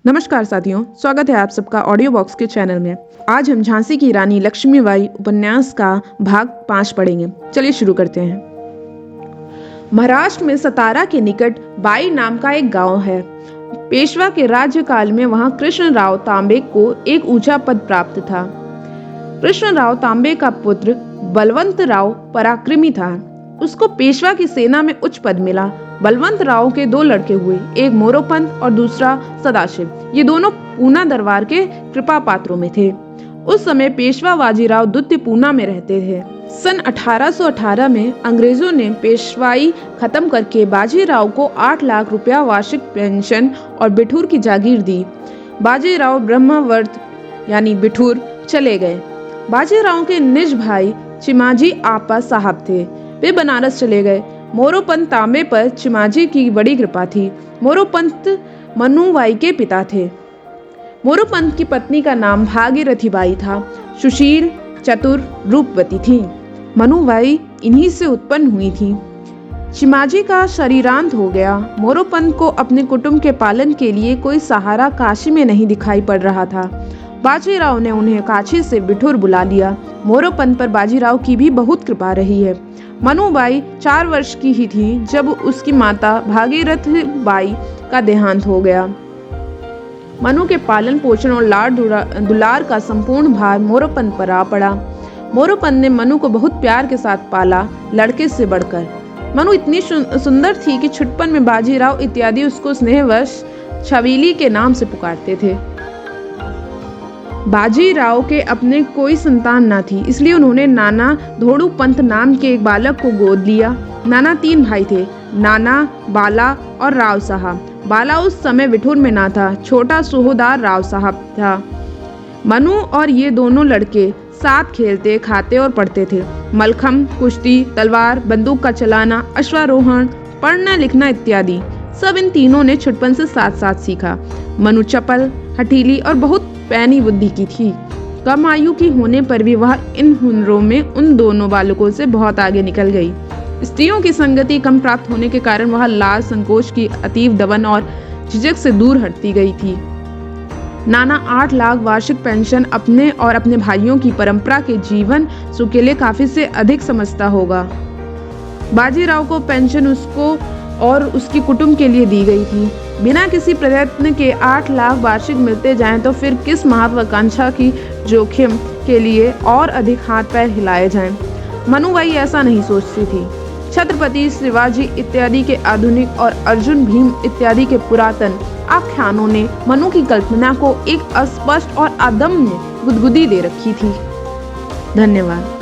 नमस्कार साथियों, स्वागत है आप सबका ऑडियो बॉक्स के चैनल में। आज हम झांसी की रानी लक्ष्मीबाई उपन्यास का भाग 5 पढ़ेंगे। चलिए शुरू करते हैं। महाराष्ट्र में सतारा के निकट बाई नाम का एक गांव है। पेशवा के राज्यकाल में वहां कृष्णराव तांबे को एक ऊंचा पद प्राप्त था। कृष्णराव तांबे का पुत्र बलवंतराव पराक्रमी था। उसको पेशवा की सेना में उच्च पद मिला। बलवंत राव के 2 लड़के हुए, एक मोरोपंत और दूसरा सदाशिव। ये दोनों पूना दरबार के कृपा पात्रों में थे। उस समय पेशवा बाजीराव द्वितीय पूना में रहते थे। सन 1818 में अंग्रेजों ने पेशवाई खत्म करके बाजीराव को 8 लाख रुपया वार्षिक पेंशन और बिठूर की जागीर दी। बाजीराव ब्रह्मावर्त यानी बिठूर चले गए। बाजीराव के निज भाई चिमाजी आपा साहब थे, वे बनारस चले गए। मोरोपंत तांबे पर चिमाजी की बड़ी कृपा थी। मोरोपंत मनुबाई के पिता थे। मोरोपंत की पत्नी का नाम भागीरथी बाई था। सुशील, चतुर, रूपवती थी। मनुबाई इन्हीं से उत्पन्न हुई थी। चिमाजी का शरीरांत हो गया। मोरोपंत को अपने कुटुंब के पालन के लिए कोई सहारा काशी में नहीं दिखाई पड़ रहा था। बाजीराव ने उन्हें काशी से बिठूर बुला लिया। मोरोपंत पर बाजीराव की भी बहुत कृपा रही है। मनुबाई 4 वर्ष की ही थी जब उसकी माता भागीरथ बाई का देहांत हो गया। मनु के पालन पोषण और लाड़ दुलार का संपूर्ण भार मोरोपंत पर आ पड़ा। मोरोपंत ने मनु को बहुत प्यार के साथ पाला, लड़के से बढ़कर। मनु इतनी सुंदर थी कि छुटपन में बाजीराव इत्यादि उसको स्नेहवश छबीली के नाम से पुकारते थे। बाजीराव के अपने कोई संतान न थी, इसलिए उन्होंने नाना धोड़ूपंत नाम के एक बालक को गोद लिया। नाना 3 भाई थे, नाना, बाला और राव साहब। बाला उस समय बिठूर में ना था, छोटा सुहोदार राव साहब था। मनु और ये दोनों लड़के साथ खेलते, खाते और पढ़ते थे। मलखम, कुश्ती, तलवार, बंदूक का चलाना, अश्वारोहण, पढ़ना लिखना इत्यादि सब इन तीनों ने छुटपन से साथ साथ सीखा। मनु चपल, हठीली और बहुत पैनी बुद्धि की थी। कम आयु की होने पर भी वह इन हुनरों में उन दोनों बालकों से बहुत आगे निकल गई। स्त्रियों की संगति कम प्राप्त होने के कारण वह लाज, संकोच की अतीव दमन और झिझक से दूर हटती गई थी। नाना 8 लाख वार्षिक पेंशन अपने और अपने भाइयों की परंपरा के जीवन सुख के लिए काफी से अधिक समझता होगा। बाजीराव को पेंशन उसको और उसकी कुटुंब के लिए दी गई थी। बिना किसी प्रयत्न के 8 लाख वार्षिक मिलते जाएं तो फिर किस महत्वाकांक्षा की जोखिम के लिए और अधिक हाथ पैर हिलाए जाएं। मनुबाई ऐसा नहीं सोचती थी। छत्रपति शिवाजी इत्यादि के आधुनिक और अर्जुन भीम इत्यादि के पुरातन आख्यानों ने मनु की कल्पना को एक अस्पष्ट और अदम्य गुदगुदी दे रखी थी। धन्यवाद।